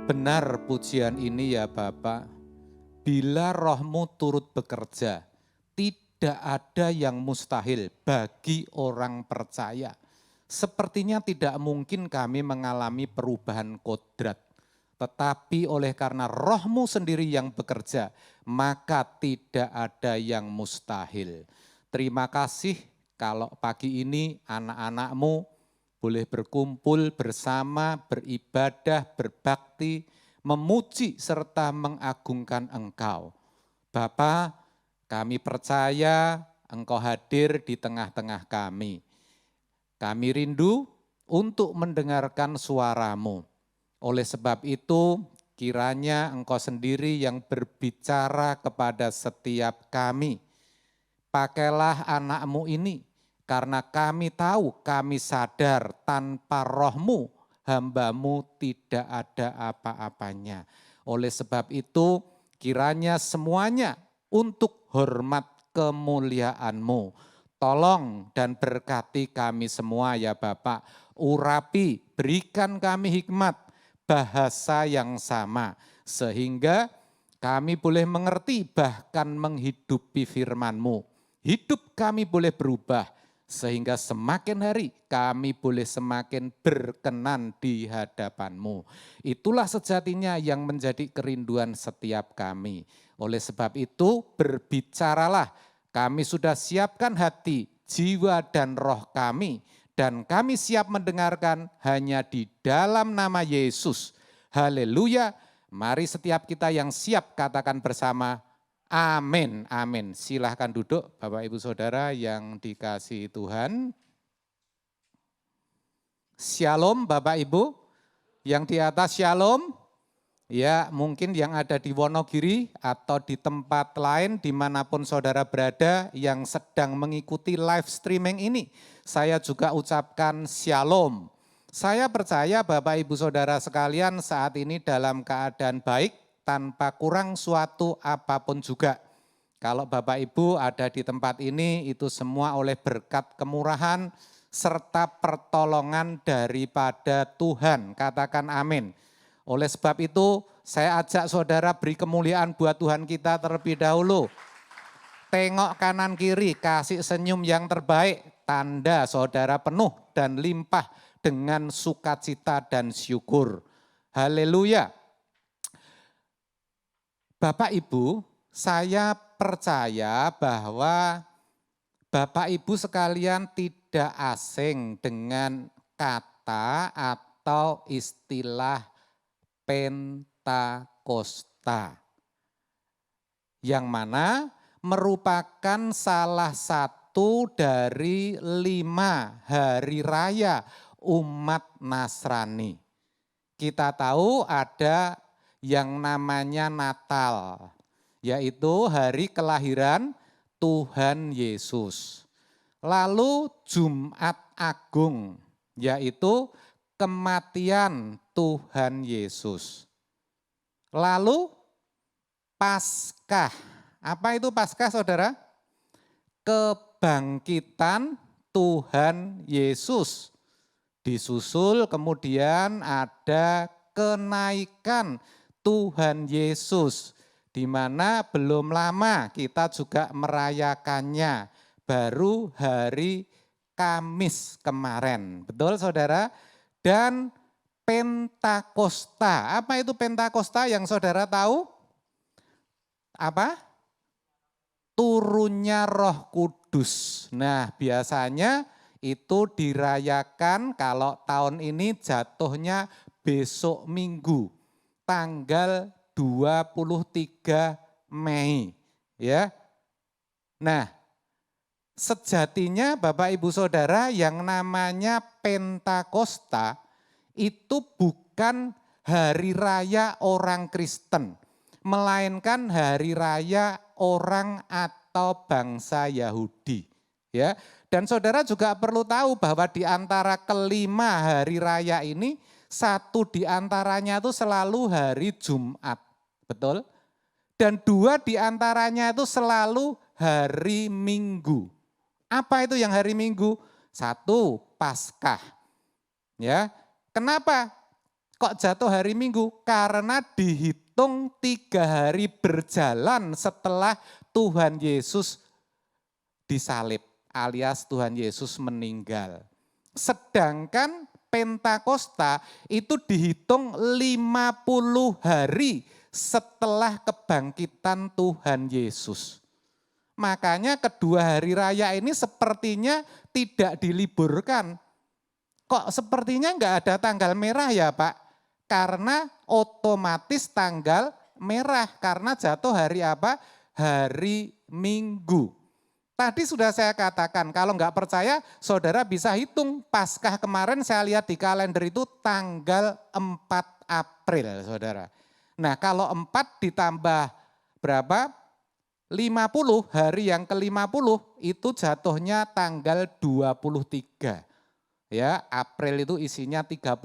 Benar pujian ini ya Bapak, bila rohmu turut bekerja, tidak ada yang mustahil bagi orang percaya. Sepertinya tidak mungkin kami mengalami perubahan kodrat. Tetapi oleh karena rohmu sendiri yang bekerja, maka tidak ada yang mustahil. Terima kasih kalau pagi ini anak-anakmu boleh berkumpul bersama, beribadah, berbakti, memuji serta mengagungkan Engkau. Bapa, kami percaya Engkau hadir di tengah-tengah kami. Kami rindu untuk mendengarkan suara-Mu. Oleh sebab itu, kiranya Engkau sendiri yang berbicara kepada setiap kami. Pakailah anak-Mu ini, karena kami tahu, kami sadar tanpa roh-Mu, hamba-Mu tidak ada apa-apanya. Oleh sebab itu, kiranya semuanya untuk hormat kemuliaan-Mu. Tolong dan berkati kami semua ya Bapak. Urapi, berikan kami hikmat, bahasa yang sama. Sehingga kami boleh mengerti bahkan menghidupi firman-Mu. Hidup kami boleh berubah sehingga semakin hari kami boleh semakin berkenan di hadapan-Mu. Itulah sejatinya yang menjadi kerinduan setiap kami. Oleh sebab itu berbicaralah, kami sudah siapkan hati, jiwa dan roh kami, dan kami siap mendengarkan hanya di dalam nama Yesus. Haleluya. Mari setiap kita yang siap katakan bersama, amin, amin. Silahkan duduk Bapak Ibu Saudara yang dikasihi Tuhan. Shalom Bapak Ibu, yang di atas shalom. Ya, mungkin yang ada di Wonogiri atau di tempat lain dimanapun saudara berada yang sedang mengikuti live streaming ini. Saya juga ucapkan shalom. Saya percaya Bapak Ibu Saudara sekalian saat ini dalam keadaan baik tanpa kurang suatu apapun juga. Kalau Bapak Ibu ada di tempat ini itu semua oleh berkat kemurahan serta pertolongan daripada Tuhan. Katakan amin. Oleh sebab itu, saya ajak saudara beri kemuliaan buat Tuhan kita terlebih dahulu. Tengok kanan kiri, kasih senyum yang terbaik, tanda saudara penuh dan limpah dengan sukacita dan syukur. Haleluya. Bapak Ibu, saya percaya bahwa Bapak Ibu sekalian tidak asing dengan kata atau istilah Pentakosta, yang mana merupakan salah satu dari 5 hari raya umat Nasrani. Kita tahu ada yang namanya Natal, yaitu hari kelahiran Tuhan Yesus. Lalu Jumat Agung, yaitu kematian Tuhan Yesus. Lalu Paskah. Apa itu Paskah saudara? Kebangkitan Tuhan Yesus. Disusul kemudian ada kenaikan Tuhan Yesus. Di mana belum lama kita juga merayakannya. Baru hari Kamis kemarin. Betul saudara? Dan Pentakosta. Apa itu Pentakosta yang saudara tahu? Apa? Turunnya Roh Kudus. Nah, biasanya itu dirayakan kalau tahun ini jatuhnya besok Minggu, tanggal 23 Mei. Ya. Nah, sejatinya Bapak Ibu Saudara yang namanya Pentakosta itu bukan hari raya orang Kristen, melainkan hari raya orang atau bangsa Yahudi. Ya, dan saudara juga perlu tahu bahwa di antara kelima hari raya ini, satu di antaranya itu selalu hari Jumat, betul? Dan 2 di antaranya itu selalu hari Minggu. Apa itu yang hari Minggu? 1, Paskah. Ya, kenapa? Kok jatuh hari Minggu? Karena dihitung 3 hari berjalan setelah Tuhan Yesus disalib alias Tuhan Yesus meninggal. Sedangkan Pentakosta itu dihitung 50 hari setelah kebangkitan Tuhan Yesus. Makanya kedua hari raya ini sepertinya tidak diliburkan. Kok sepertinya enggak ada tanggal merah ya Pak? Karena otomatis tanggal merah karena jatuh hari apa? Hari Minggu. Tadi sudah saya katakan, kalau nggak percaya saudara bisa hitung Paskah kemarin saya lihat di kalender itu tanggal 4 April saudara. Nah kalau 4 ditambah berapa? 50, hari yang ke-50 itu jatuhnya tanggal 23. Ya, April itu isinya 30.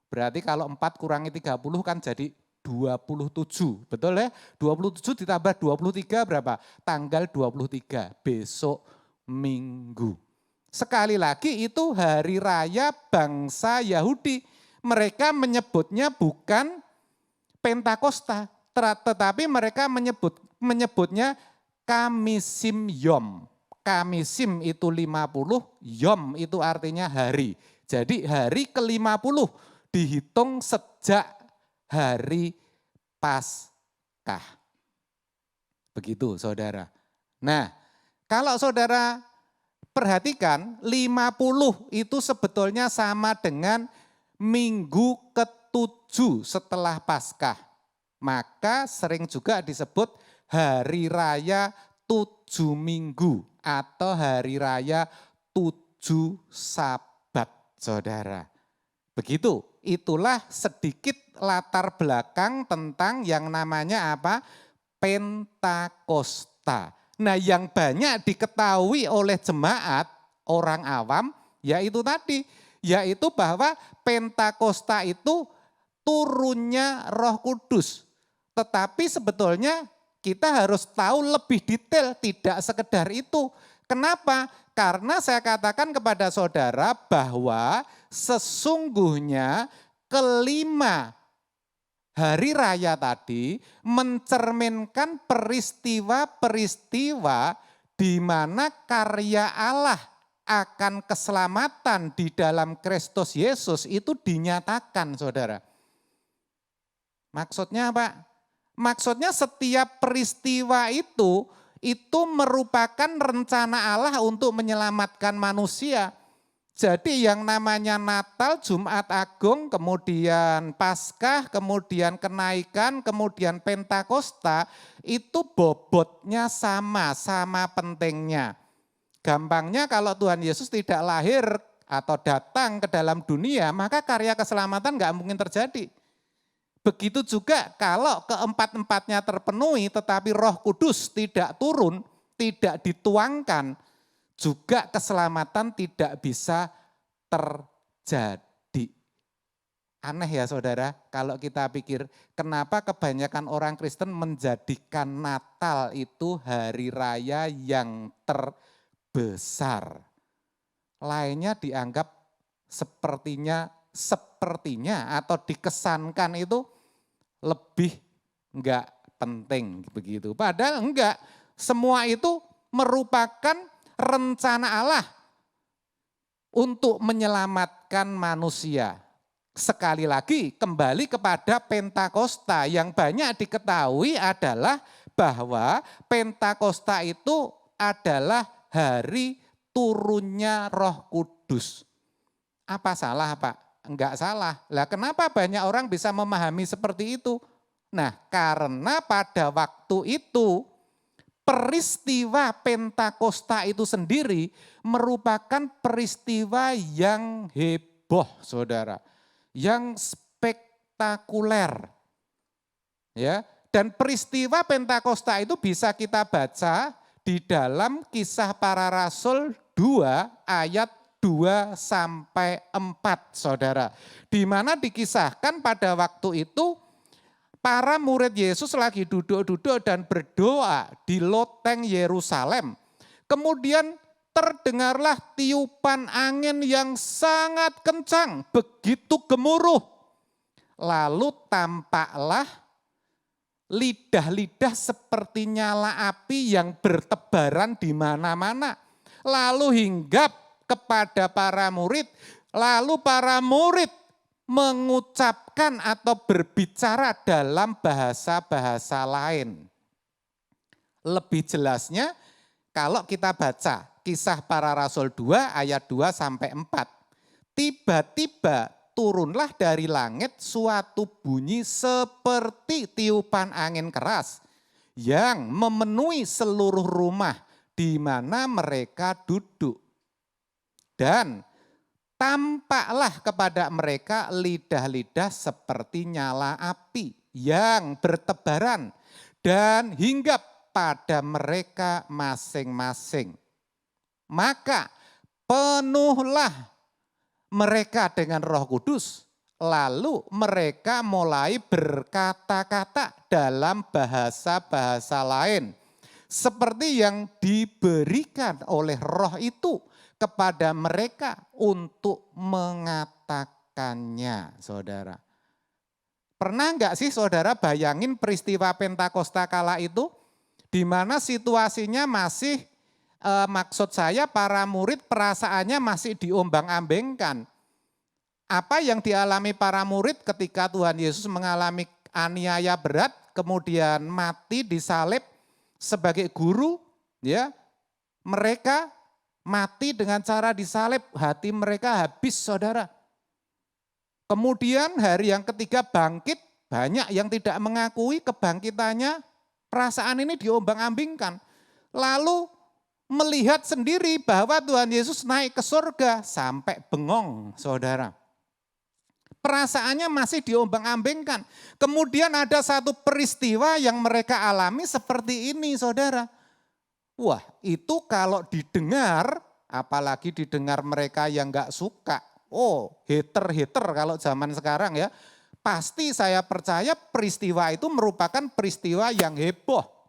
Berarti kalau 4 kurangi 30 kan jadi 27, betul ya? 27 ditambah 23 berapa? Tanggal 23, besok Minggu. Sekali lagi itu hari raya bangsa Yahudi. Mereka menyebutnya bukan Pentakosta, tetapi mereka menyebutnya Kamisim Yom. Kamisim itu 50, Yom itu artinya hari. Jadi hari ke-50 dihitung sejak hari Paskah. Begitu saudara. Nah kalau saudara perhatikan 50 itu sebetulnya sama dengan minggu ke-7 setelah Paskah. Maka sering juga disebut hari raya 7 minggu atau hari raya 7 sabat saudara. Begitu, itulah sedikit latar belakang tentang yang namanya apa? Pentakosta. Nah yang banyak diketahui oleh jemaat, orang awam, yaitu tadi, yaitu bahwa Pentakosta itu turunnya Roh Kudus. Tetapi sebetulnya kita harus tahu lebih detail, tidak sekedar itu. Kenapa? Karena saya katakan kepada saudara bahwa sesungguhnya kelima hari raya tadi mencerminkan peristiwa-peristiwa di mana karya Allah akan keselamatan di dalam Kristus Yesus itu dinyatakan saudara. Maksudnya apa? Maksudnya setiap peristiwa itu merupakan rencana Allah untuk menyelamatkan manusia. Jadi yang namanya Natal, Jumat Agung, kemudian Paskah, kemudian kenaikan, kemudian Pentakosta, itu bobotnya sama pentingnya. Gampangnya kalau Tuhan Yesus tidak lahir atau datang ke dalam dunia, maka karya keselamatan nggak mungkin terjadi. Begitu juga kalau keempat-empatnya terpenuhi tetapi Roh Kudus tidak turun, tidak dituangkan, juga keselamatan tidak bisa terjadi. Aneh ya saudara, kalau kita pikir kenapa kebanyakan orang Kristen menjadikan Natal itu hari raya yang terbesar. Lainnya dianggap sepertinya atau dikesankan itu lebih enggak penting begitu. Padahal enggak, semua itu merupakan rencana Allah untuk menyelamatkan manusia. Sekali lagi kembali kepada Pentakosta yang banyak diketahui adalah bahwa Pentakosta itu adalah hari turunnya Roh Kudus. Apa salah Pak? Enggak salah. Lah kenapa banyak orang bisa memahami seperti itu? Nah karena pada waktu itu peristiwa Pentakosta itu sendiri merupakan peristiwa yang heboh saudara. Yang spektakuler. Ya, dan peristiwa Pentakosta itu bisa kita baca di dalam Kisah Para Rasul 2 ayat 2 sampai 4 saudara. Di mana dikisahkan pada waktu itu para murid Yesus lagi duduk-duduk dan berdoa di loteng Yerusalem. Kemudian terdengarlah tiupan angin yang sangat kencang, begitu gemuruh. Lalu tampaklah lidah-lidah seperti nyala api yang bertebaran di mana-mana. Lalu hinggap kepada para murid, lalu para murid mengucapkan atau berbicara dalam bahasa-bahasa lain. Lebih jelasnya kalau kita baca Kisah Para Rasul 2 ayat 2 sampai 4. Tiba-tiba turunlah dari langit suatu bunyi seperti tiupan angin keras yang memenuhi seluruh rumah di mana mereka duduk. Dan tampaklah kepada mereka lidah-lidah seperti nyala api yang bertebaran dan hinggap pada mereka masing-masing. Maka penuhlah mereka dengan Roh Kudus, lalu mereka mulai berkata-kata dalam bahasa-bahasa lain, seperti yang diberikan oleh Roh itu kepada mereka untuk mengatakannya, saudara. Pernah enggak sih saudara bayangin peristiwa Pentakosta kala itu, di mana situasinya masih maksud saya para murid perasaannya masih diombang-ambingkan. Apa yang dialami para murid ketika Tuhan Yesus mengalami aniaya berat, kemudian mati disalib sebagai guru, ya, mereka mati dengan cara disalib, hati mereka habis, saudara. Kemudian hari yang ketiga bangkit, banyak yang tidak mengakui kebangkitannya, perasaan ini diombang-ambingkan. Lalu melihat sendiri bahwa Tuhan Yesus naik ke surga sampai bengong, saudara. Perasaannya masih diombang-ambingkan. Kemudian ada satu peristiwa yang mereka alami seperti ini, saudara. Wah, itu kalau didengar, apalagi didengar mereka yang gak suka. Oh, hater-hater kalau zaman sekarang ya. Pasti saya percaya peristiwa itu merupakan peristiwa yang heboh.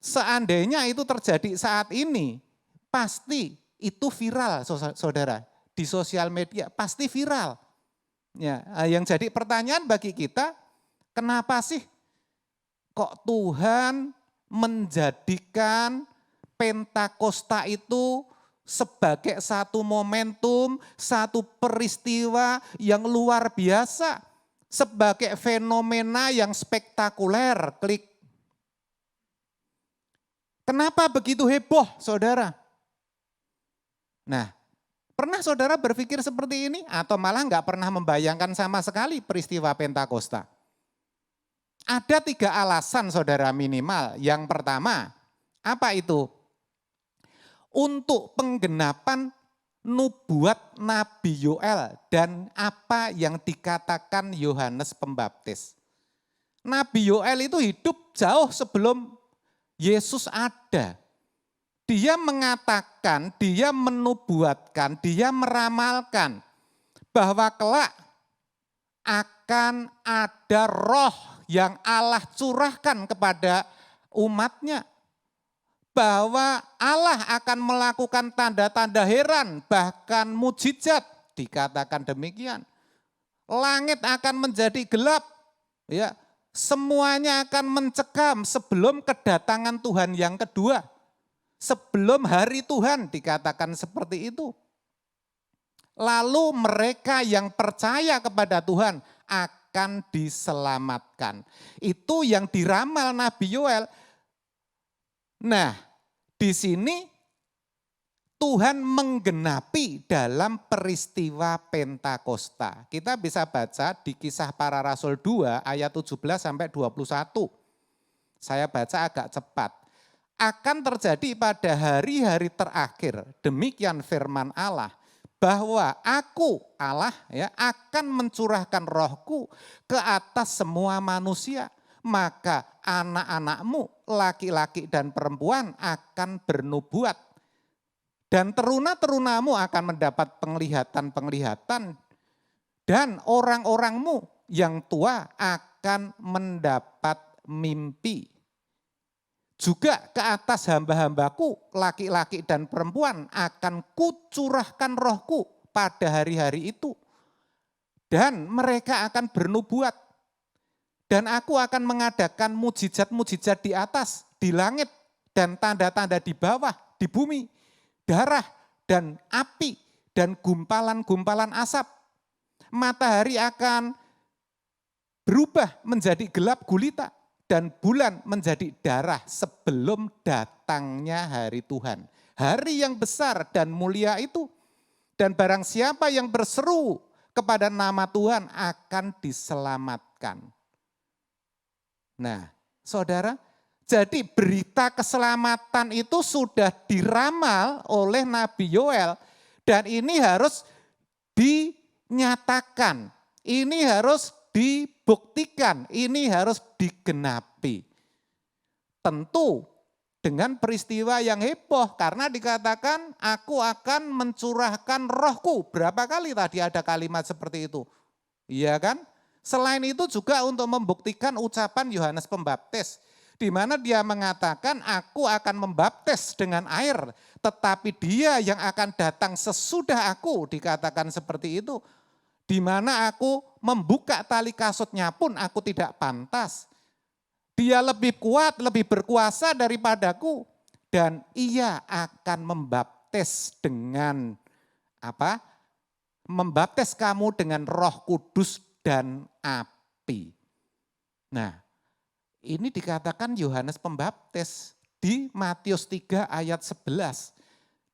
Seandainya itu terjadi saat ini, pasti itu viral, saudara. Di sosial media pasti viral. Ya, yang jadi pertanyaan bagi kita, kenapa sih kok Tuhan menjadikan Pentakosta itu sebagai satu momentum, satu peristiwa yang luar biasa, sebagai fenomena yang spektakuler, klik. Kenapa begitu heboh, saudara? Nah, pernah saudara berpikir seperti ini? Atau malah nggak pernah membayangkan sama sekali peristiwa Pentakosta? Ada 3 alasan, saudara, minimal. Yang pertama, apa itu? Untuk penggenapan nubuat Nabi Yoel dan apa yang dikatakan Yohanes Pembaptis. Nabi Yoel itu hidup jauh sebelum Yesus ada. Dia mengatakan, dia menubuatkan, dia meramalkan bahwa kelak akan ada roh yang Allah curahkan kepada umatnya. Bahwa Allah akan melakukan tanda-tanda heran, bahkan mujizat, dikatakan demikian. Langit akan menjadi gelap, ya. Semuanya akan mencekam sebelum kedatangan Tuhan yang kedua. Sebelum hari Tuhan, dikatakan seperti itu. Lalu mereka yang percaya kepada Tuhan akan diselamatkan. Itu yang diramal Nabi Yoel. Nah, di sini Tuhan menggenapi dalam peristiwa Pentakosta. Kita bisa baca di Kisah Para Rasul 2 ayat 17 sampai 21. Saya baca agak cepat. Akan terjadi pada hari-hari terakhir, demikian firman Allah, bahwa aku Allah ya akan mencurahkan rohku ke atas semua manusia. Maka anak-anakmu, laki-laki dan perempuan akan bernubuat. Dan teruna-terunamu akan mendapat penglihatan-penglihatan. Dan orang-orangmu yang tua akan mendapat mimpi. Juga ke atas hamba-hambaku, laki-laki dan perempuan akan kucurahkan rohku pada hari-hari itu. Dan mereka akan bernubuat. Dan aku akan mengadakan mujizat-mujizat di atas, di langit, dan tanda-tanda di bawah, di bumi, darah, dan api, dan gumpalan-gumpalan asap. Matahari akan berubah menjadi gelap gulita, dan bulan menjadi darah sebelum datangnya hari Tuhan. Hari yang besar dan mulia itu. Dan barang siapa yang berseru kepada nama Tuhan akan diselamatkan. Nah, saudara, jadi berita keselamatan itu sudah diramal oleh Nabi Yoel. Dan ini harus dinyatakan, ini harus dibuktikan, ini harus digenapi. Tentu dengan peristiwa yang heboh, karena dikatakan aku akan mencurahkan rohku. Berapa kali tadi ada kalimat seperti itu? Iya kan? Selain itu juga untuk membuktikan ucapan Yohanes Pembaptis, di mana dia mengatakan aku akan membaptis dengan air, tetapi dia yang akan datang sesudah aku, dikatakan seperti itu. Di mana aku membuka tali kasutnya pun aku tidak pantas. Dia lebih kuat, lebih berkuasa daripadaku. Dan ia akan membaptis dengan apa? Membaptis kamu dengan Roh Kudus dan api. Nah, ini dikatakan Yohanes Pembaptis di Matius 3 ayat 11.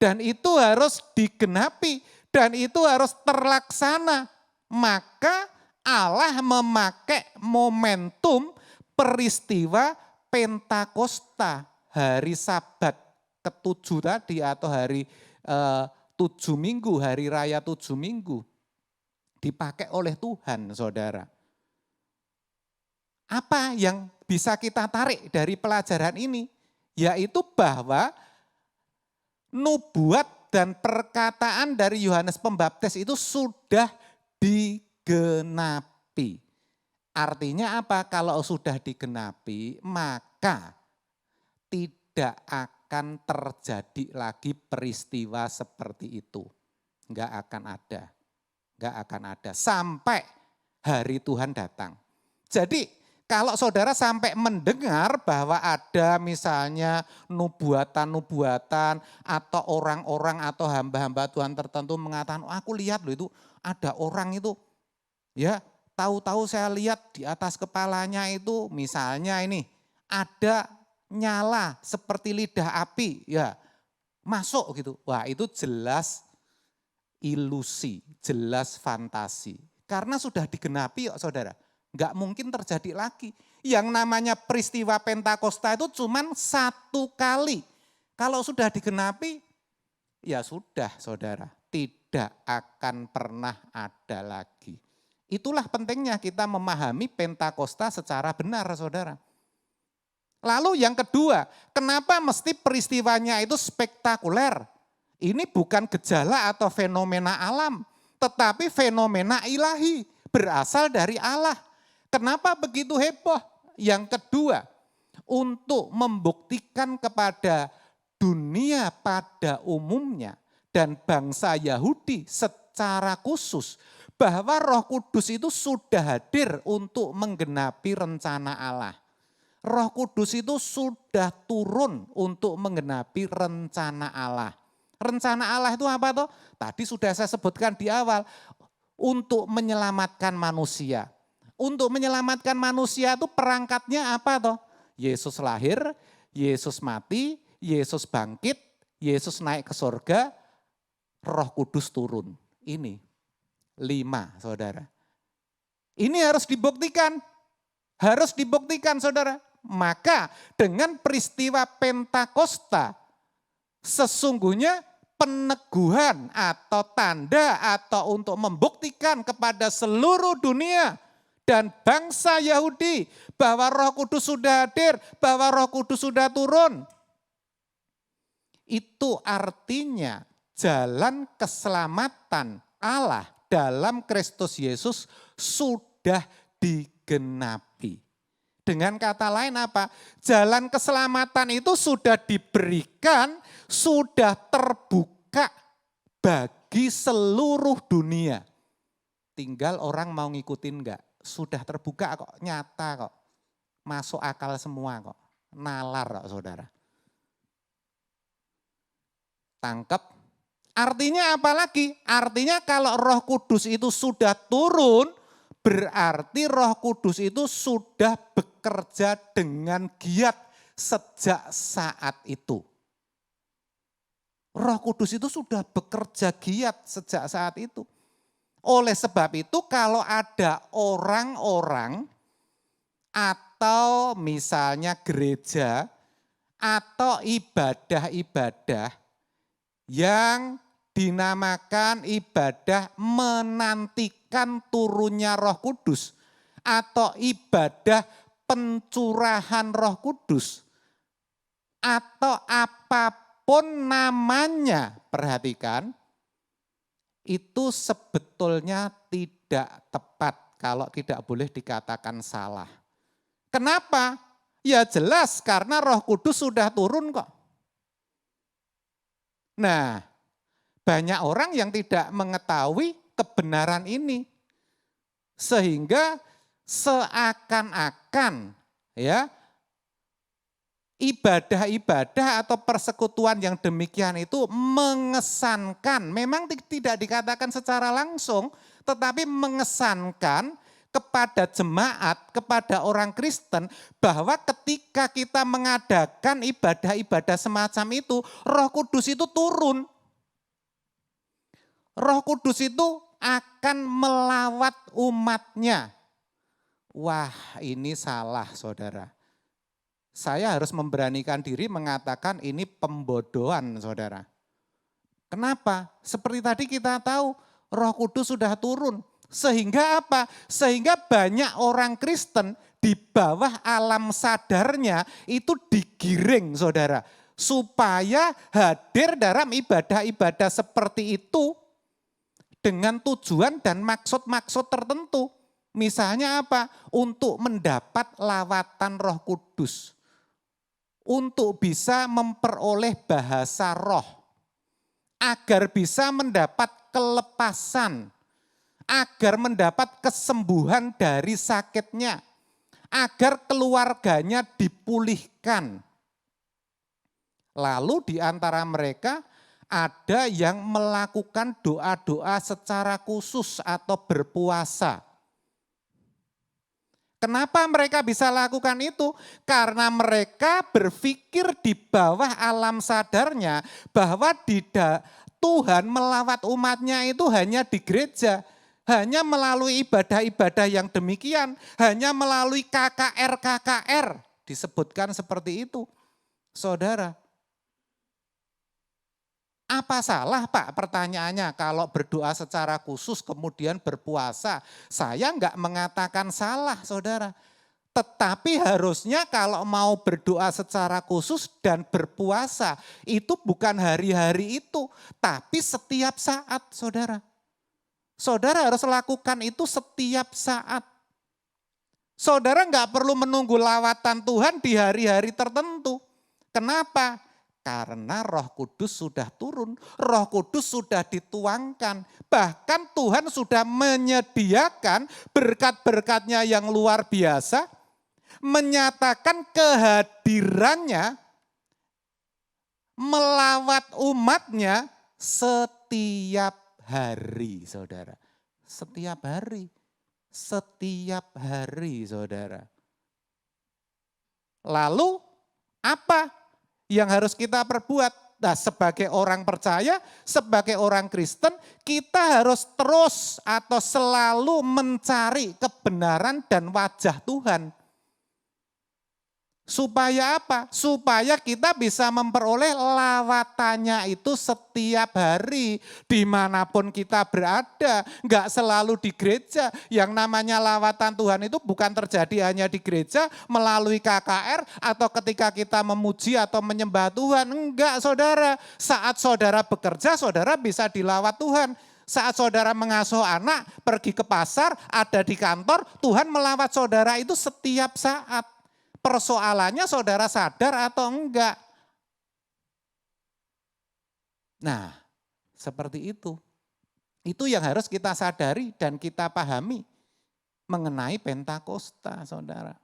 Dan itu harus digenapi dan itu harus terlaksana. Maka Allah memakai momentum peristiwa Pentakosta, hari Sabat ke-7 tadi atau hari 7 minggu, hari raya 7 minggu. Dipakai oleh Tuhan, saudara. Apa yang bisa kita tarik dari pelajaran ini? Yaitu bahwa nubuat dan perkataan dari Yohanes Pembaptis itu sudah digenapi. Artinya apa? Kalau sudah digenapi, maka tidak akan terjadi lagi peristiwa seperti itu. Enggak akan ada. Enggak akan ada sampai hari Tuhan datang. Jadi kalau saudara sampai mendengar bahwa ada misalnya nubuatan-nubuatan atau orang-orang atau hamba-hamba Tuhan tertentu mengatakan, oh, aku lihat loh itu ada orang itu, ya tahu-tahu saya lihat di atas kepalanya itu misalnya ini ada nyala seperti lidah api, ya masuk gitu. Wah itu jelas ilusi, jelas fantasi. Karena sudah digenapi kok saudara. Enggak mungkin terjadi lagi. Yang namanya peristiwa Pentakosta itu cuma satu kali. Kalau sudah digenapi, ya sudah saudara. Tidak akan pernah ada lagi. Itulah pentingnya kita memahami Pentakosta secara benar saudara. Lalu yang kedua, kenapa mesti peristiwanya itu spektakuler? Ini bukan gejala atau fenomena alam, tetapi fenomena ilahi, berasal dari Allah. Kenapa begitu heboh? Yang kedua, untuk membuktikan kepada dunia pada umumnya dan bangsa Yahudi secara khusus bahwa Roh Kudus itu sudah hadir untuk menggenapi rencana Allah. Roh Kudus itu sudah turun untuk menggenapi rencana Allah. Rencana Allah itu apa toh? Tadi sudah saya sebutkan di awal, untuk menyelamatkan manusia. Untuk menyelamatkan manusia itu perangkatnya apa toh? Yesus lahir, Yesus mati, Yesus bangkit, Yesus naik ke surga, Roh Kudus turun. Ini 5 saudara. Ini harus dibuktikan. Harus dibuktikan saudara. Maka dengan peristiwa Pentakosta sesungguhnya peneguhan atau tanda atau untuk membuktikan kepada seluruh dunia dan bangsa Yahudi bahwa Roh Kudus sudah hadir, bahwa Roh Kudus sudah turun. Itu artinya jalan keselamatan Allah dalam Kristus Yesus sudah digenapi. Dengan kata lain apa? Jalan keselamatan itu sudah diberikan, sudah terbuka bagi seluruh dunia. Tinggal orang mau ngikutin enggak. Sudah terbuka kok, nyata kok. Masuk akal semua kok. Nalar kok saudara. Tangkep. Artinya apa lagi? Artinya kalau Roh Kudus itu sudah turun, berarti Roh Kudus itu sudah bekerja dengan giat sejak saat itu. Roh Kudus itu sudah bekerja giat sejak saat itu. Oleh sebab itu kalau ada orang-orang atau misalnya gereja atau ibadah-ibadah yang dinamakan ibadah menantikan turunnya Roh Kudus atau ibadah pencurahan Roh Kudus atau apapun namanya, perhatikan, itu sebetulnya tidak tepat kalau tidak boleh dikatakan salah. Kenapa? Ya jelas karena Roh Kudus sudah turun kok. Nah, banyak orang yang tidak mengetahui kebenaran ini. Sehingga seakan-akan ya ibadah-ibadah atau persekutuan yang demikian itu mengesankan, memang tidak dikatakan secara langsung, tetapi mengesankan kepada jemaat, kepada orang Kristen, bahwa ketika kita mengadakan ibadah-ibadah semacam itu, Roh Kudus itu turun. Roh Kudus itu akan melawat umatnya. Wah, ini salah saudara. Saya harus memberanikan diri mengatakan ini pembodohan saudara. Kenapa? Seperti tadi kita tahu Roh Kudus sudah turun. Sehingga apa? Sehingga banyak orang Kristen di bawah alam sadarnya itu digiring saudara. Supaya hadir dalam ibadah-ibadah seperti itu dengan tujuan dan maksud-maksud tertentu. Misalnya apa? Untuk mendapat lawatan Roh Kudus. Untuk bisa memperoleh bahasa roh. Agar bisa mendapat kelepasan. Agar mendapat kesembuhan dari sakitnya. Agar keluarganya dipulihkan. Lalu di antara mereka ada yang melakukan doa-doa secara khusus atau berpuasa. Kenapa mereka bisa lakukan itu? Karena mereka berpikir di bawah alam sadarnya bahwa Tuhan melawat umatnya itu hanya di gereja. Hanya melalui ibadah-ibadah yang demikian. Hanya melalui KKR. Disebutkan seperti itu. Saudara, apa salah Pak pertanyaannya kalau berdoa secara khusus kemudian berpuasa? Saya enggak mengatakan salah saudara. Tetapi harusnya kalau mau berdoa secara khusus dan berpuasa itu bukan hari-hari itu. Tapi setiap saat saudara. Saudara harus lakukan itu setiap saat. Saudara enggak perlu menunggu lawatan Tuhan di hari-hari tertentu. Kenapa? Karena Roh Kudus sudah turun, Roh Kudus sudah dituangkan. Bahkan Tuhan sudah menyediakan berkat-berkatnya yang luar biasa, menyatakan kehadirannya, melawat umatnya setiap hari, saudara. Setiap hari, saudara. Lalu apa yang harus kita perbuat? Nah, sebagai orang percaya, sebagai orang Kristen, kita harus terus atau selalu mencari kebenaran dan wajah Tuhan. Supaya apa? Supaya kita bisa memperoleh lawatannya itu setiap hari. Dimanapun kita berada, enggak selalu di gereja. Yang namanya lawatan Tuhan itu bukan terjadi hanya di gereja, melalui KKR, atau ketika kita memuji atau menyembah Tuhan. Enggak saudara, saat saudara bekerja, saudara bisa dilawat Tuhan. Saat saudara mengasuh anak, pergi ke pasar, ada di kantor, Tuhan melawat saudara itu setiap saat. Persoalannya saudara sadar atau enggak. Nah, seperti itu. Itu yang harus kita sadari dan kita pahami mengenai Pentakosta, saudara.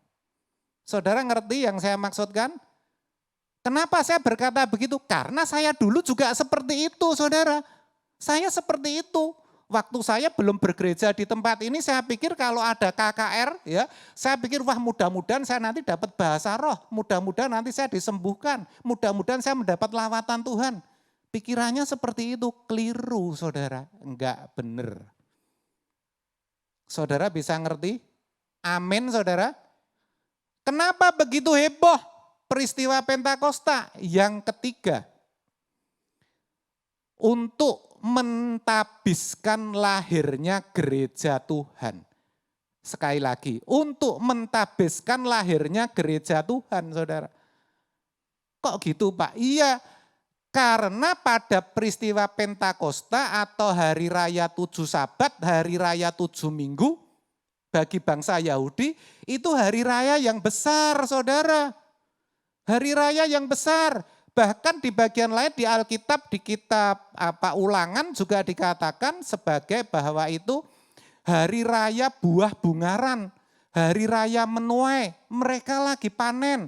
Saudara ngerti yang saya maksudkan? Kenapa saya berkata begitu? Karena saya dulu juga seperti itu, saudara. Saya seperti itu. Waktu saya belum bergereja di tempat ini, saya pikir kalau ada KKR, ya, saya pikir wah mudah-mudahan saya nanti dapat bahasa roh, mudah-mudahan nanti saya disembuhkan, mudah-mudahan saya mendapat lawatan Tuhan. Pikirannya seperti itu, keliru saudara, enggak benar. Saudara bisa ngerti? Amin saudara. Kenapa begitu heboh peristiwa Pentakosta? Yang ketiga, untuk mentabiskan lahirnya gereja Tuhan. Sekali lagi, untuk mentabiskan lahirnya gereja Tuhan, saudara. Kok gitu Pak? Iya, karena pada peristiwa Pentakosta atau hari raya 7 Sabat, hari raya 7 Minggu, bagi bangsa Yahudi, itu hari raya yang besar, saudara. Hari raya yang besar. Bahkan di bagian lain di Alkitab, di kitab Ulangan juga dikatakan sebagai bahwa itu hari raya buah bungaran, hari raya menuai, mereka lagi panen.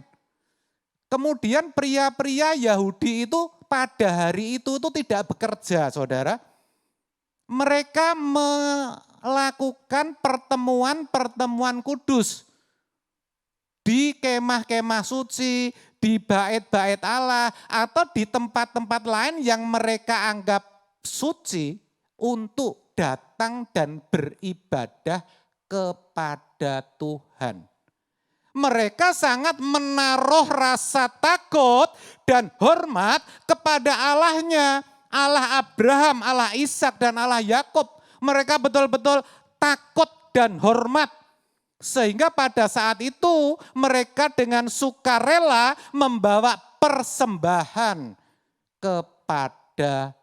Kemudian pria-pria Yahudi itu pada hari itu tidak bekerja, saudara. Mereka melakukan pertemuan-pertemuan kudus di kemah-kemah suci, di bait-bait Allah, atau di tempat-tempat lain yang mereka anggap suci untuk datang dan beribadah kepada Tuhan. Mereka sangat menaruh rasa takut dan hormat kepada Allahnya, Allah Abraham, Allah Ishak dan Allah Yakub. Mereka betul-betul takut dan hormat. Sehingga pada saat itu mereka dengan sukarela membawa persembahan kepada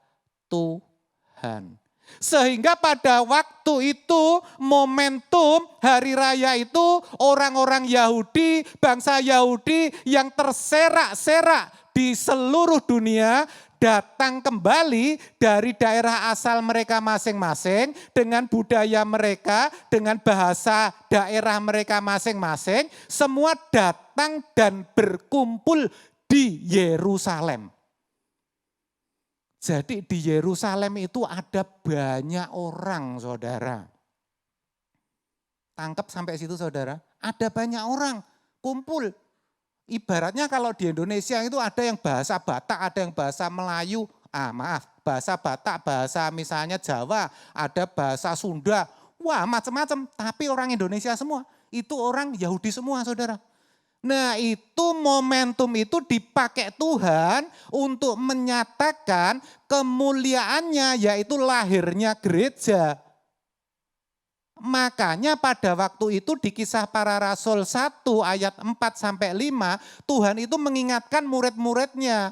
Tuhan. Sehingga pada waktu itu momentum hari raya itu orang-orang Yahudi, bangsa Yahudi yang terserak-serak di seluruh dunia datang kembali dari daerah asal mereka masing-masing dengan budaya mereka, dengan bahasa daerah mereka masing-masing, semua datang dan berkumpul di Yerusalem. Jadi di Yerusalem itu ada banyak orang, saudara. Tangkap sampai situ, saudara. Ada banyak orang kumpul. Ibaratnya kalau di Indonesia itu ada yang bahasa Batak, ada yang bahasa Melayu, bahasa Batak, bahasa misalnya Jawa, ada bahasa Sunda, wah macam-macam, tapi orang Indonesia semua, itu orang Yahudi semua, saudara. Nah itu momentum itu dipakai Tuhan untuk menyatakan kemuliaannya, yaitu lahirnya gereja. Makanya pada waktu itu di Kisah Para Rasul 1 ayat 4-5 Tuhan itu mengingatkan murid-muridnya.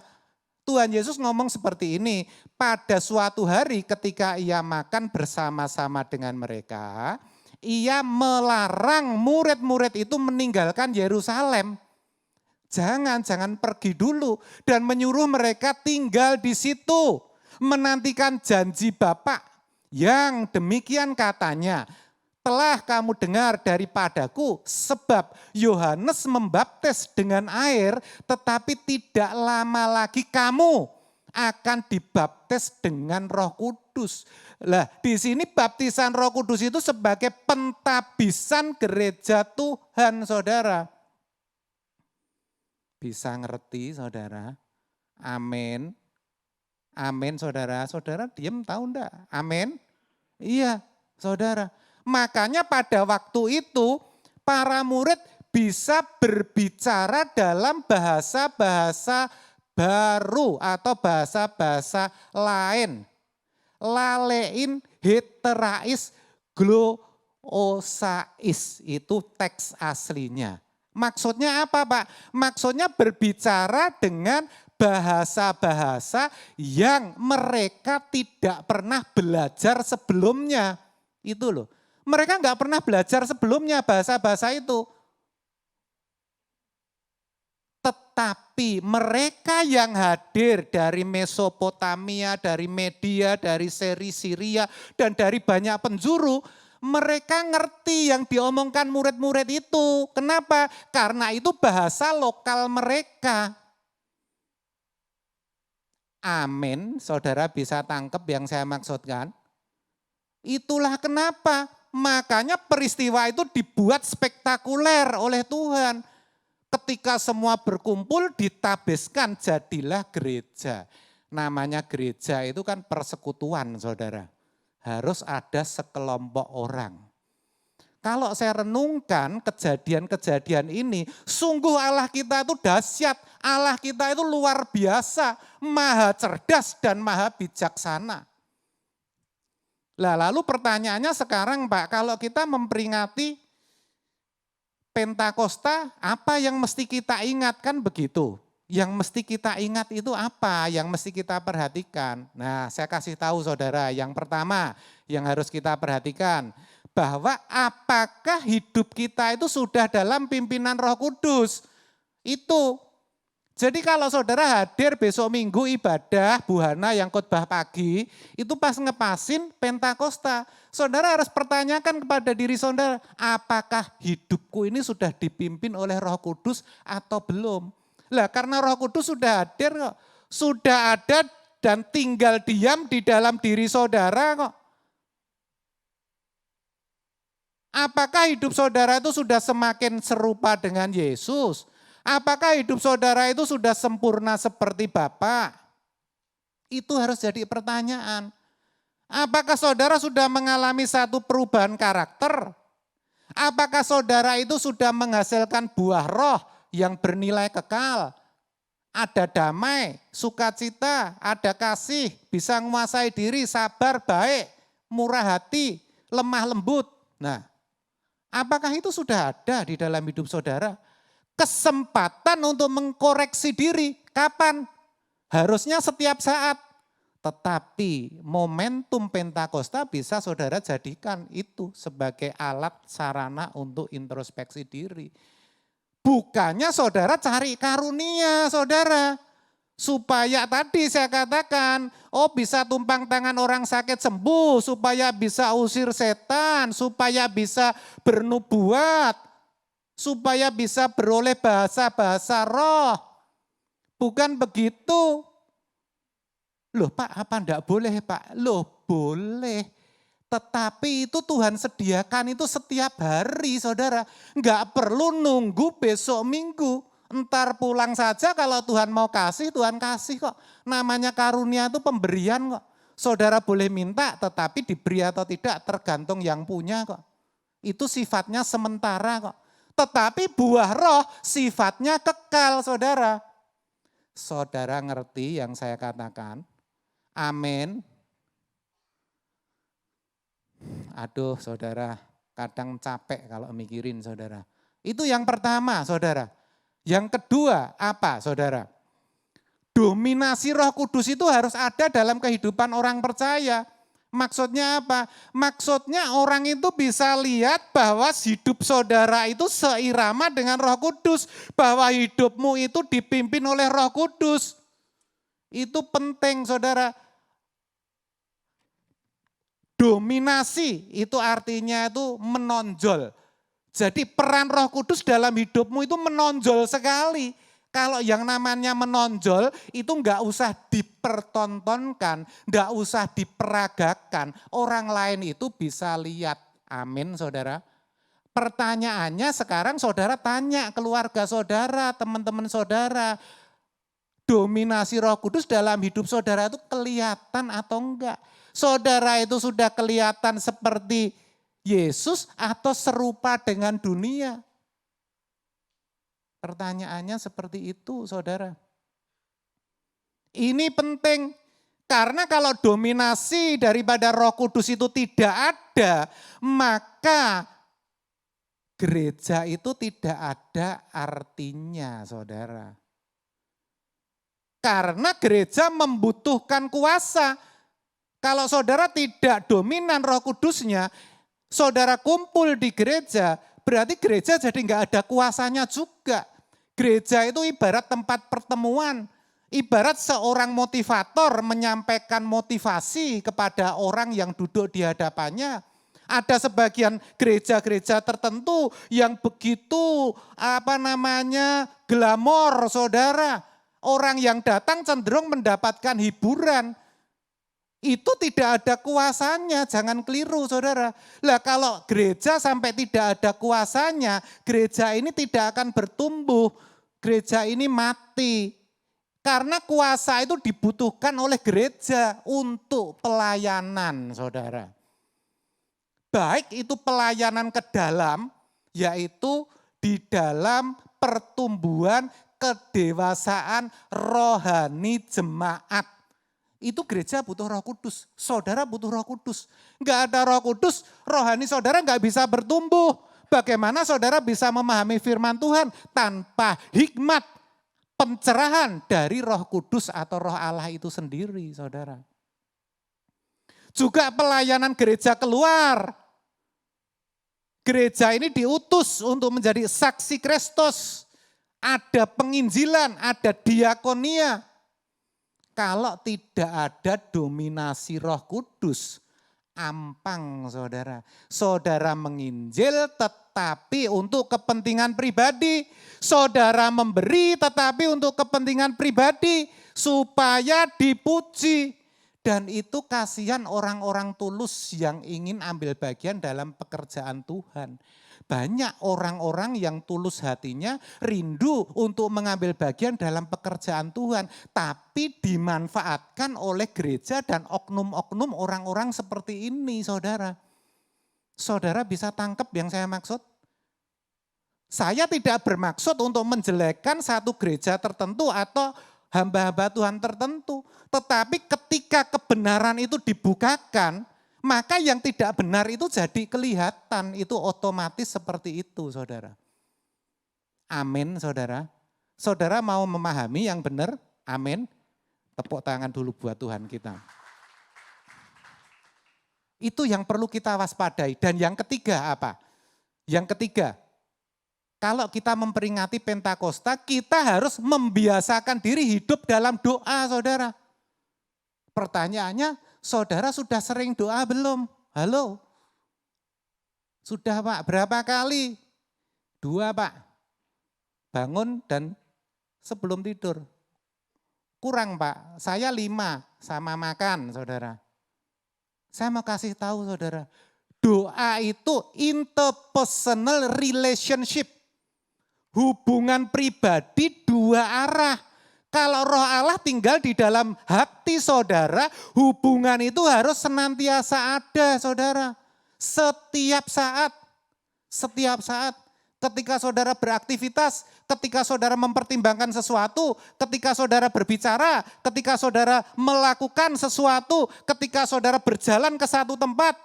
Tuhan Yesus ngomong seperti ini, pada suatu hari ketika ia makan bersama-sama dengan mereka, ia melarang murid-murid itu meninggalkan Yerusalem. Jangan pergi dulu dan menyuruh mereka tinggal di situ, menantikan janji Bapa yang demikian katanya. Telah kamu dengar daripadaku, sebab Yohanes membaptis dengan air, tetapi tidak lama lagi kamu akan dibaptis dengan Roh Kudus. Lah, di sini baptisan Roh Kudus itu sebagai pentabisan gereja Tuhan, saudara. Bisa ngerti, saudara? Amin. Amin, saudara. Saudara diem tahu enggak? Amin. Iya, saudara. Makanya pada waktu itu para murid bisa berbicara dalam bahasa-bahasa baru atau bahasa-bahasa lain. Lalein heterais gloosais, itu teks aslinya. Maksudnya apa Pak? Maksudnya berbicara dengan bahasa-bahasa yang mereka tidak pernah belajar sebelumnya. Itu loh. Mereka nggak pernah belajar sebelumnya bahasa-bahasa itu. Tetapi mereka yang hadir dari Mesopotamia, dari Media, dari Syria, dan dari banyak penjuru, mereka ngerti yang diomongkan murid-murid itu. Kenapa? Karena itu bahasa lokal mereka. Amin, saudara bisa tangkap yang saya maksudkan? Itulah kenapa. Makanya peristiwa itu dibuat spektakuler oleh Tuhan. Ketika semua berkumpul ditabiskan jadilah gereja. Namanya gereja itu kan persekutuan saudara. Harus ada sekelompok orang. Kalau saya renungkan kejadian-kejadian ini, sungguh Allah kita itu dahsyat. Allah kita itu luar biasa, maha cerdas dan maha bijaksana. Lalu pertanyaannya sekarang Pak, kalau kita memperingati Pentakosta, apa yang mesti kita ingat kan begitu? Yang mesti kita ingat itu apa? Yang mesti kita perhatikan? Nah, saya kasih tahu saudara, yang pertama yang harus kita perhatikan, bahwa apakah hidup kita itu sudah dalam pimpinan Roh Kudus? Itu. Jadi kalau saudara hadir besok Minggu ibadah buhana yang khotbah pagi, itu pas ngepasin Pentakosta. Saudara harus pertanyakan kepada diri saudara, apakah hidupku ini sudah dipimpin oleh Roh Kudus atau belum? Lah karena Roh Kudus sudah hadir kok, sudah ada dan tinggal diam di dalam diri saudara kok. Apakah hidup saudara itu sudah semakin serupa dengan Yesus? Apakah hidup saudara itu sudah sempurna seperti Bapa? Itu harus jadi pertanyaan. Apakah saudara sudah mengalami satu perubahan karakter? Apakah saudara itu sudah menghasilkan buah roh yang bernilai kekal? Ada damai, sukacita, ada kasih, bisa menguasai diri, sabar, baik, murah hati, lemah lembut. Nah, apakah itu sudah ada di dalam hidup saudara? Kesempatan untuk mengkoreksi diri, kapan? Harusnya setiap saat. Tetapi momentum Pentakosta bisa saudara jadikan itu sebagai alat sarana untuk introspeksi diri. Bukannya saudara cari karunia saudara. Supaya tadi saya katakan, bisa tumpang tangan orang sakit sembuh, supaya bisa usir setan, supaya bisa bernubuat, supaya bisa beroleh bahasa-bahasa roh. Bukan begitu. Loh Pak, apa enggak boleh Pak? Loh boleh. Tetapi itu Tuhan sediakan itu setiap hari saudara. Enggak perlu nunggu besok Minggu. Entar pulang saja kalau Tuhan mau kasih, Tuhan kasih kok. Namanya karunia itu pemberian kok. Saudara boleh minta tetapi diberi atau tidak tergantung yang punya kok. Itu sifatnya sementara kok. Tetapi buah roh sifatnya kekal saudara. Saudara ngerti yang saya katakan? Amin. Aduh saudara, kadang capek kalau mikirin saudara. Itu yang pertama saudara. Yang kedua apa saudara? Dominasi Roh Kudus itu harus ada dalam kehidupan orang percaya. Maksudnya apa? Maksudnya orang itu bisa lihat bahwa hidup saudara itu seirama dengan Roh Kudus. Bahwa hidupmu itu dipimpin oleh Roh Kudus. Itu penting saudara. Dominasi itu artinya itu menonjol. Jadi peran Roh Kudus dalam hidupmu itu menonjol sekali. Kalau yang namanya menonjol itu enggak usah dipertontonkan, enggak usah diperagakan. Orang lain itu bisa lihat. Amin saudara. Pertanyaannya sekarang saudara tanya keluarga saudara, teman-teman saudara. Dominasi Roh Kudus dalam hidup saudara itu kelihatan atau enggak? Saudara itu sudah kelihatan seperti Yesus atau serupa dengan dunia? Pertanyaannya seperti itu saudara. Ini penting karena kalau dominasi daripada Roh Kudus itu tidak ada, maka gereja itu tidak ada artinya saudara. Karena gereja membutuhkan kuasa. Kalau saudara tidak dominan Roh Kudusnya, saudara kumpul di gereja, berarti gereja jadi enggak ada kuasanya juga. Gereja itu ibarat tempat pertemuan, ibarat seorang motivator menyampaikan motivasi kepada orang yang duduk di hadapannya. Ada sebagian gereja-gereja tertentu yang begitu glamor, saudara. Orang yang datang cenderung mendapatkan hiburan. Itu tidak ada kuasanya, jangan keliru saudara. Lah kalau gereja sampai tidak ada kuasanya, gereja ini tidak akan bertumbuh, gereja ini mati. Karena kuasa itu dibutuhkan oleh gereja untuk pelayanan saudara. Baik itu pelayanan ke dalam, yaitu di dalam pertumbuhan kedewasaan rohani jemaat. Itu gereja butuh Roh Kudus, saudara butuh Roh Kudus. Enggak ada Roh Kudus, rohani saudara enggak bisa bertumbuh. Bagaimana saudara bisa memahami firman Tuhan tanpa hikmat pencerahan dari Roh Kudus atau Roh Allah itu sendiri, saudara. Juga pelayanan gereja keluar. Gereja ini diutus untuk menjadi saksi Kristus. Ada penginjilan, ada diakonia. Kalau tidak ada dominasi Roh Kudus, ampang saudara. Saudara menginjil tetapi untuk kepentingan pribadi. Saudara memberi tetapi untuk kepentingan pribadi. Supaya dipuji. Dan itu kasihan orang-orang tulus yang ingin ambil bagian dalam pekerjaan Tuhan. Banyak orang-orang yang tulus hatinya rindu untuk mengambil bagian dalam pekerjaan Tuhan. Tapi dimanfaatkan oleh gereja dan oknum-oknum orang-orang seperti ini saudara. Saudara bisa tangkap yang saya maksud? Saya tidak bermaksud untuk menjelekkan satu gereja tertentu atau hamba-hamba Tuhan tertentu. Tetapi ketika kebenaran itu dibukakan, maka yang tidak benar itu jadi kelihatan, itu otomatis seperti itu saudara. Amin saudara. Saudara mau memahami yang benar? Amin. Tepuk tangan dulu buat Tuhan kita. Itu yang perlu kita waspadai. Dan yang ketiga apa? Yang ketiga, kalau kita memperingati Pentakosta, kita harus membiasakan diri hidup dalam doa saudara. Pertanyaannya, saudara sudah sering doa belum? Halo? Sudah Pak, berapa kali? 2 Pak. Bangun dan sebelum tidur. Kurang Pak, saya 5 sama makan saudara. Saya mau kasih tahu saudara, doa itu interpersonal relationship. Hubungan pribadi 2 arah. Kalau Roh Allah tinggal di dalam hati saudara, hubungan itu harus senantiasa ada saudara. Setiap saat, setiap saat. Ketika saudara beraktivitas, ketika saudara mempertimbangkan sesuatu, ketika saudara berbicara, ketika saudara melakukan sesuatu, ketika saudara berjalan ke satu tempat,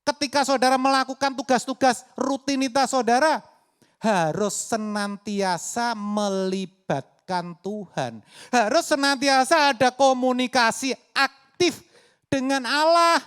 ketika saudara melakukan tugas-tugas rutinitas saudara, harus senantiasa melibatkan Tuhan. Harus senantiasa ada komunikasi aktif dengan Allah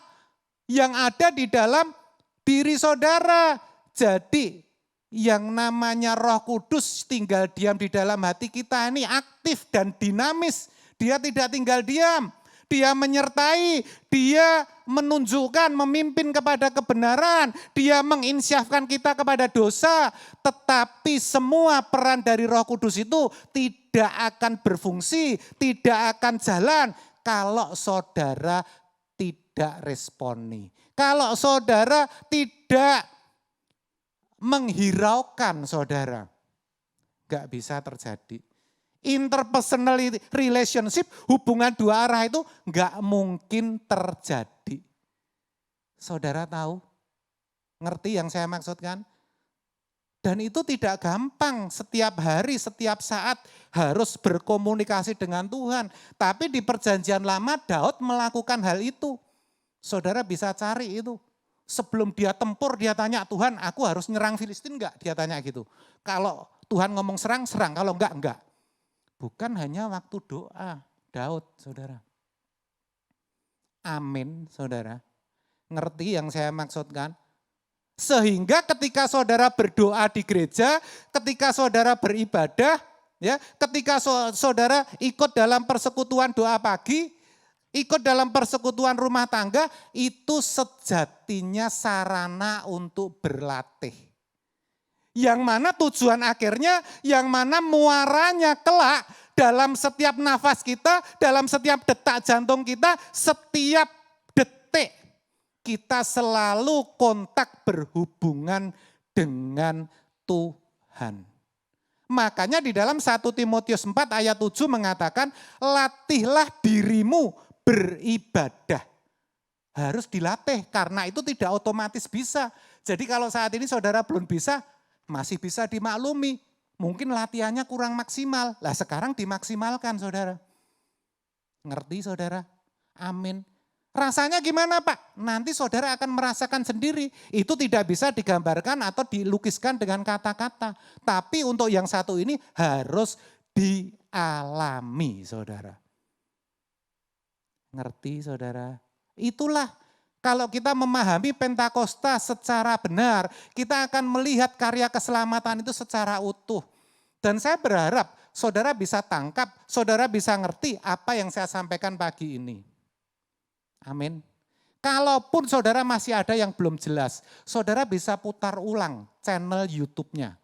yang ada di dalam diri saudara. Jadi yang namanya Roh Kudus tinggal diam di dalam hati kita ini aktif dan dinamis. Dia tidak tinggal diam. Dia menyertai, dia menunjukkan, memimpin kepada kebenaran, dia menginsyafkan kita kepada dosa. Tetapi semua peran dari Roh Kudus itu tidak akan berfungsi, tidak akan jalan kalau saudara tidak responi. Kalau saudara tidak menghiraukan saudara, gak bisa terjadi. Interpersonal relationship, hubungan 2 arah itu gak mungkin terjadi. Saudara tahu, ngerti yang saya maksudkan? Dan itu tidak gampang, setiap hari, setiap saat harus berkomunikasi dengan Tuhan. Tapi di perjanjian lama Daud melakukan hal itu. Saudara bisa cari itu. Sebelum dia tempur, dia tanya, Tuhan aku harus nyerang Filistin enggak? Dia tanya gitu. Kalau Tuhan ngomong serang, serang. Kalau enggak. Bukan hanya waktu doa Daud, saudara. Amin, saudara. Ngerti yang saya maksudkan? Sehingga ketika saudara berdoa di gereja, ketika saudara beribadah, ya, ketika saudara ikut dalam persekutuan doa pagi, ikut dalam persekutuan rumah tangga, itu sejatinya sarana untuk berlatih. Yang mana tujuan akhirnya, yang mana muaranya kelak dalam setiap nafas kita, dalam setiap detak jantung kita, setiap detik kita selalu kontak berhubungan dengan Tuhan. Makanya di dalam 1 Timotius 4 ayat 7 mengatakan, latihlah dirimu beribadah. Harus dilatih karena itu tidak otomatis bisa. Jadi kalau saat ini saudara belum bisa, masih bisa dimaklumi. Mungkin latihannya kurang maksimal. Lah sekarang dimaksimalkan saudara. Ngerti saudara? Amin. Rasanya gimana Pak? Nanti saudara akan merasakan sendiri. Itu tidak bisa digambarkan atau dilukiskan dengan kata-kata. Tapi untuk yang satu ini harus dialami saudara. Ngerti saudara? Itulah kalau kita memahami Pentakosta secara benar, kita akan melihat karya keselamatan itu secara utuh. Dan saya berharap saudara bisa tangkap, saudara bisa ngerti apa yang saya sampaikan pagi ini. Amin. Kalaupun saudara masih ada yang belum jelas, saudara bisa putar ulang channel YouTube-nya.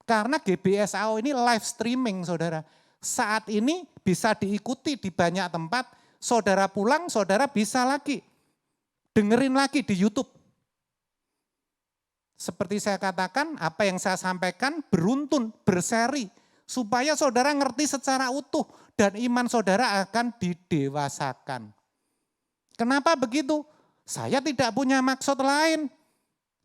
Karena GBSAO ini live streaming saudara. Saat ini bisa diikuti di banyak tempat, saudara pulang, saudara bisa lagi dengerin lagi di YouTube. Seperti saya katakan, apa yang saya sampaikan beruntun, berseri, supaya saudara ngerti secara utuh dan iman saudara akan didewasakan. Kenapa begitu? Saya tidak punya maksud lain.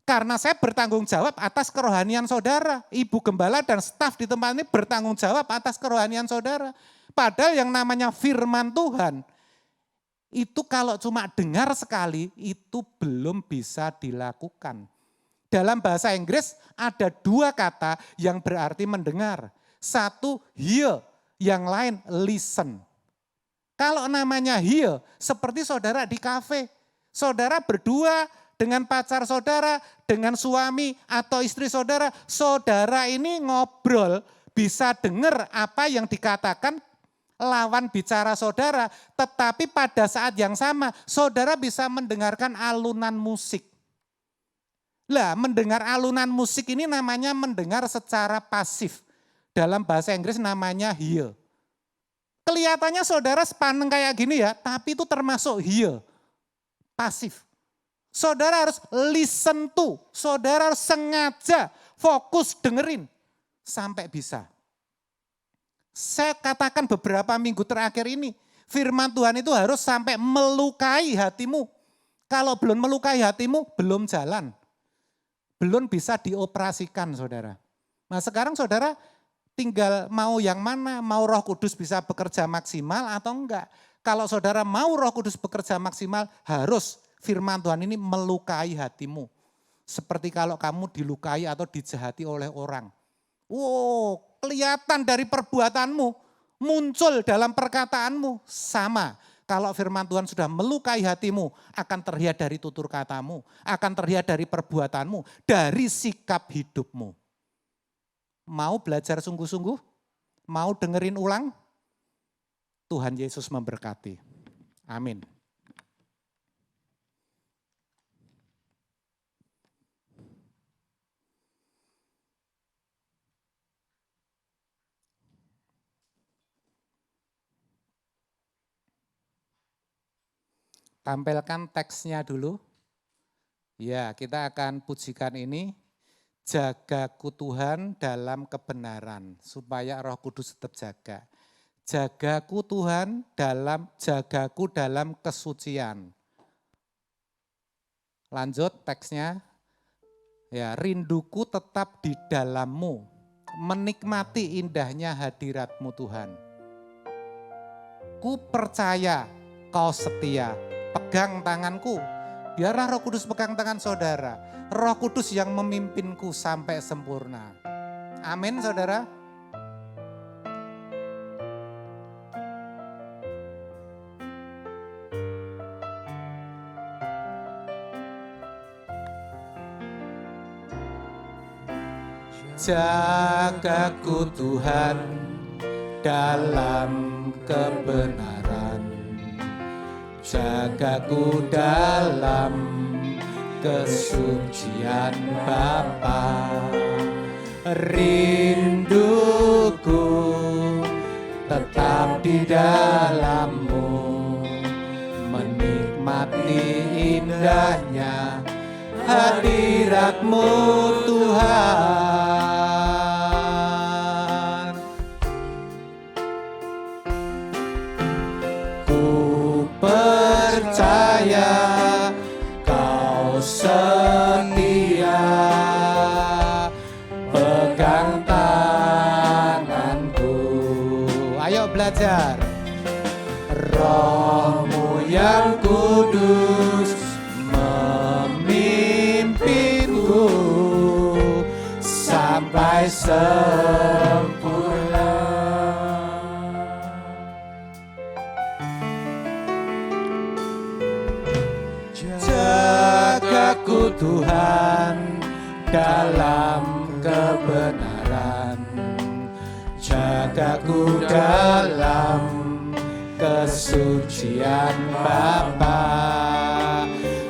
Karena saya bertanggung jawab atas kerohanian saudara. Ibu gembala dan staf di tempat ini bertanggung jawab atas kerohanian saudara. Padahal yang namanya firman Tuhan, itu kalau cuma dengar sekali, itu belum bisa dilakukan. Dalam bahasa Inggris ada dua kata yang berarti mendengar. Satu hear, yang lain listen. Kalau namanya hear, seperti saudara di kafe. Saudara berdua dengan pacar saudara, dengan suami atau istri saudara. Saudara ini ngobrol, bisa dengar apa yang dikatakan lawan bicara saudara. Tetapi pada saat yang sama, saudara bisa mendengarkan alunan musik. Lah, mendengar alunan musik ini namanya mendengar secara pasif. Dalam bahasa Inggris namanya hear. Kelihatannya saudara sepaneng kayak gini ya, tapi itu termasuk hear, pasif. Saudara harus listen to, saudara harus sengaja fokus dengerin sampai bisa. Saya katakan beberapa minggu terakhir ini, firman Tuhan itu harus sampai melukai hatimu. Kalau belum melukai hatimu, belum jalan. Belum bisa dioperasikan saudara. Nah sekarang saudara tinggal mau yang mana, mau Roh Kudus bisa bekerja maksimal atau enggak. Kalau saudara mau Roh Kudus bekerja maksimal, harus firman Tuhan ini melukai hatimu. Seperti kalau kamu dilukai atau dijahati oleh orang. Wow, kelihatan dari perbuatanmu, muncul dalam perkataanmu, sama. Kalau firman Tuhan sudah melukai hatimu, akan terlihat dari tutur katamu, akan terlihat dari perbuatanmu, dari sikap hidupmu. Mau belajar sungguh-sungguh? Mau dengerin ulang? Tuhan Yesus memberkati. Amin. Tampilkan teksnya dulu. Ya, kita akan pujikan ini. Jagaku Tuhan dalam kebenaran, supaya Roh Kudus tetap jaga. Jagaku Tuhan jagaku dalam kesucian. Lanjut teksnya. Ya, rinduku tetap di dalammu, menikmati indahnya hadiratmu Tuhan. Ku percaya kau setia, pegang tanganku. Biarlah Roh Kudus pegang tangan saudara. Roh Kudus yang memimpinku sampai sempurna. Amin saudara. Jagaku Tuhan dalam kebenaran, jagaku dalam kesucian Bapa. Rinduku tetap di dalam-Mu, menikmati indahnya hadirat-Mu Tuhan. Ku percaya Kau setia, pegang tanganku. Ayo belajar. Roh-Mu yang kudus memimpinku sampai sempurna. Jagaku Tuhan dalam kebenaran, jagaku dalam kesucian Bapa.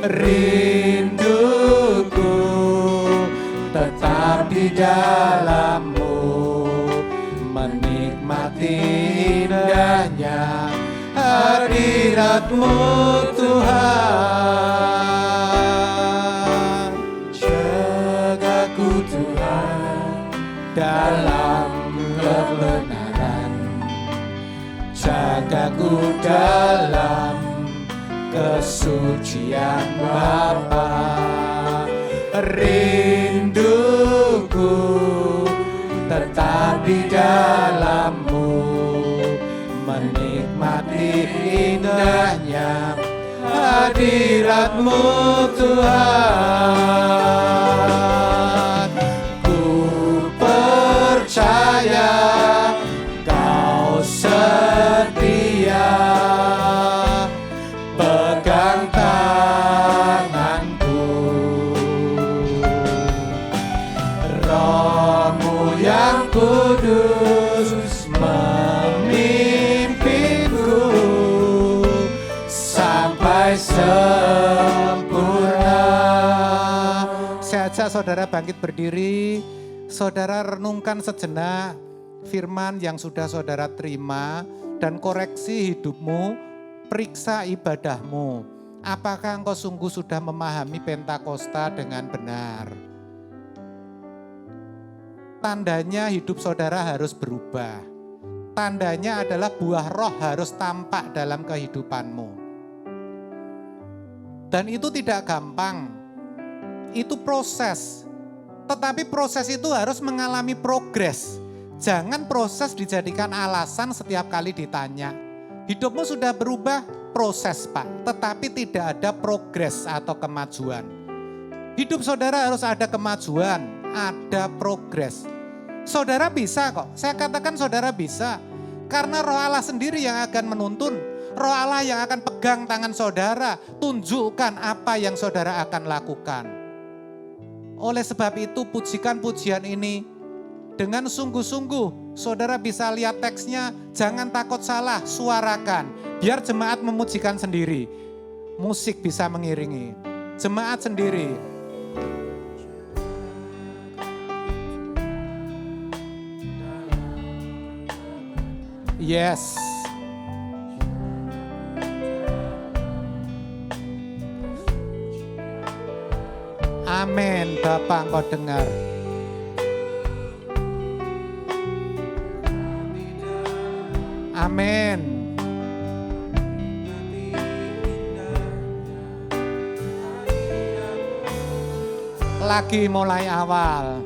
Rinduku tetap di dalam-Mu, menikmati indahnya hadirat-Mu Tuhan. Jagaku Tuhan dalam kebenaran, jagaku dalam kesucian Bapa. Rinduku tetap di dalam-Mu, menikmati indahnya hadirat-Mu Tuhan. Ku percaya Kau setia, pegang tanganku. Roh-Mu yang kudus memimpinku sampai sempurna. Saya ajak saudara bangkit berdiri. Saudara renungkan sejenak firman yang sudah saudara terima dan koreksi hidupmu, periksa ibadahmu. Apakah engkau sungguh sudah memahami Pentakosta dengan benar? Tandanya hidup saudara harus berubah. Tandanya adalah buah roh harus tampak dalam kehidupanmu. Dan itu tidak gampang. Itu proses. Tetapi proses itu harus mengalami progres. Jangan proses dijadikan alasan setiap kali ditanya. Hidupmu sudah berubah, proses Pak. Tetapi tidak ada progres atau kemajuan. Hidup saudara harus ada kemajuan, ada progres. Saudara bisa kok, saya katakan saudara bisa. Karena Roh Allah sendiri yang akan menuntun. Roh Allah yang akan pegang tangan saudara, tunjukkan apa yang saudara akan lakukan. Oleh sebab itu pujikan pujian ini dengan sungguh-sungguh. Saudara bisa lihat teksnya, jangan takut salah, suarakan. Biar jemaat memujikan sendiri. Musik bisa mengiringi. Jemaat sendiri. Yes. Amin, Bapak engkau dengar. Amin. Lagi mulai awal.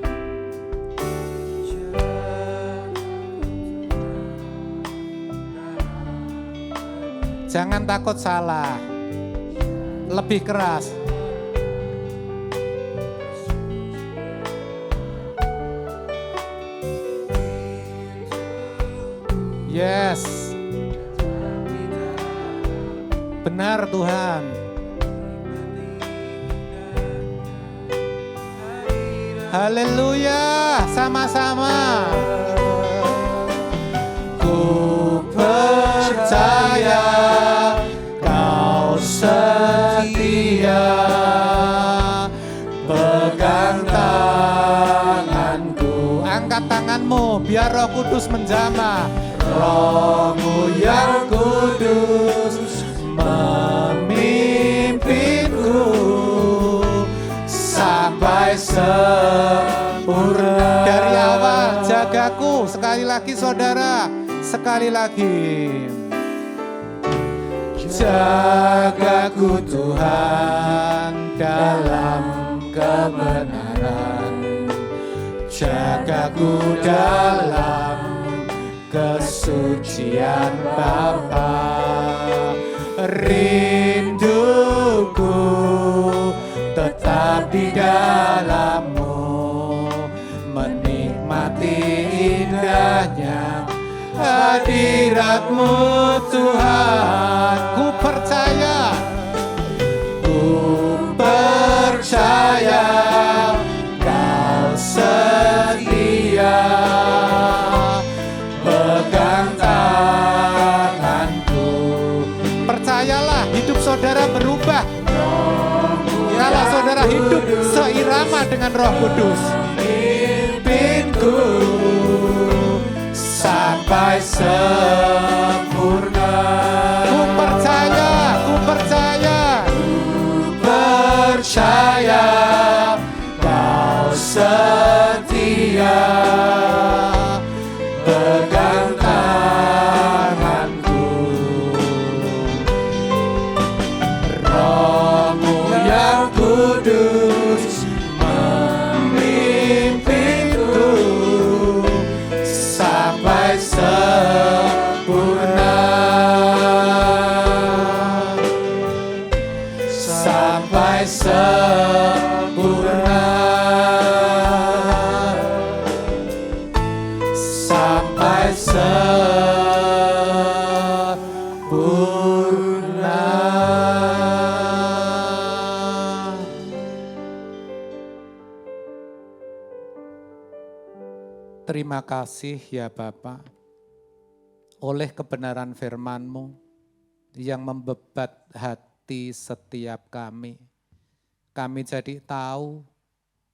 Jangan takut salah. Lebih keras. Yes. Benar Tuhan. Haleluya, sama-sama. Ku percaya Kau setia, pegang tanganku. Angkat tanganmu biar Roh Kudus menjamah. Roh-Mu yang kudus memimpinku sampai sempurna. Dari awal jagaku, sekali lagi saudara, sekali lagi. Jagaku Tuhan dalam kebenaran, jagaku dalam kesucian Bapa. Rinduku tetap di dalam-Mu, menikmati indahnya hadirat-Mu Tuhan. Ku percaya Kau setia, pegang tanganku. Percayalah, hidup saudara berubah kalau saudara hidup seirama dengan Roh Kudus. Pimpinku sampai sempurna. Ku percaya Kau setia, pegang tanganku. Roh-Mu yang kudus memimpinku sampai sempurna. Sampai sempurna. Sampai sempurna. Terima kasih ya Bapa, oleh kebenaran firman-Mu yang membebat hati setiap kami. Kami jadi tahu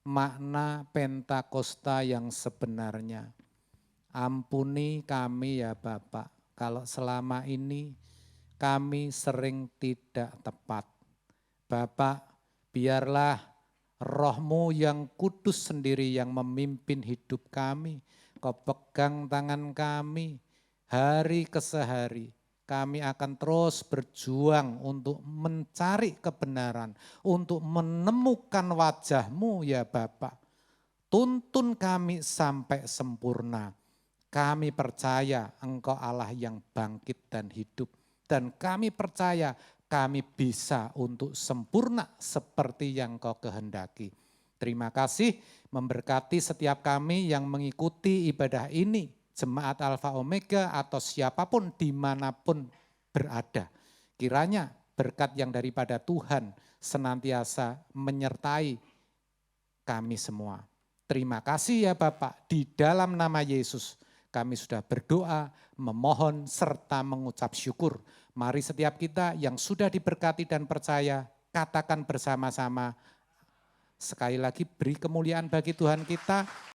makna Pentakosta yang sebenarnya. Ampuni kami ya Bapak, kalau selama ini kami sering tidak tepat. Bapak, biarlah Roh-Mu yang kudus sendiri yang memimpin hidup kami. Kau pegang tangan kami hari ke sehari. Kami akan terus berjuang untuk mencari kebenaran, untuk menemukan wajah-Mu ya Bapak. Tuntun kami sampai sempurna. Kami percaya Engkau Allah yang bangkit dan hidup. Dan kami percaya kami bisa untuk sempurna seperti yang Kau kehendaki. Terima kasih memberkati setiap kami yang mengikuti ibadah ini. Jemaat Alfa Omega atau siapapun dimanapun berada. Kiranya berkat yang daripada Tuhan senantiasa menyertai kami semua. Terima kasih ya Bapak, di dalam nama Yesus kami sudah berdoa, memohon serta mengucap syukur. Mari setiap kita yang sudah diberkati dan percaya, katakan bersama-sama. Sekali lagi beri kemuliaan bagi Tuhan kita.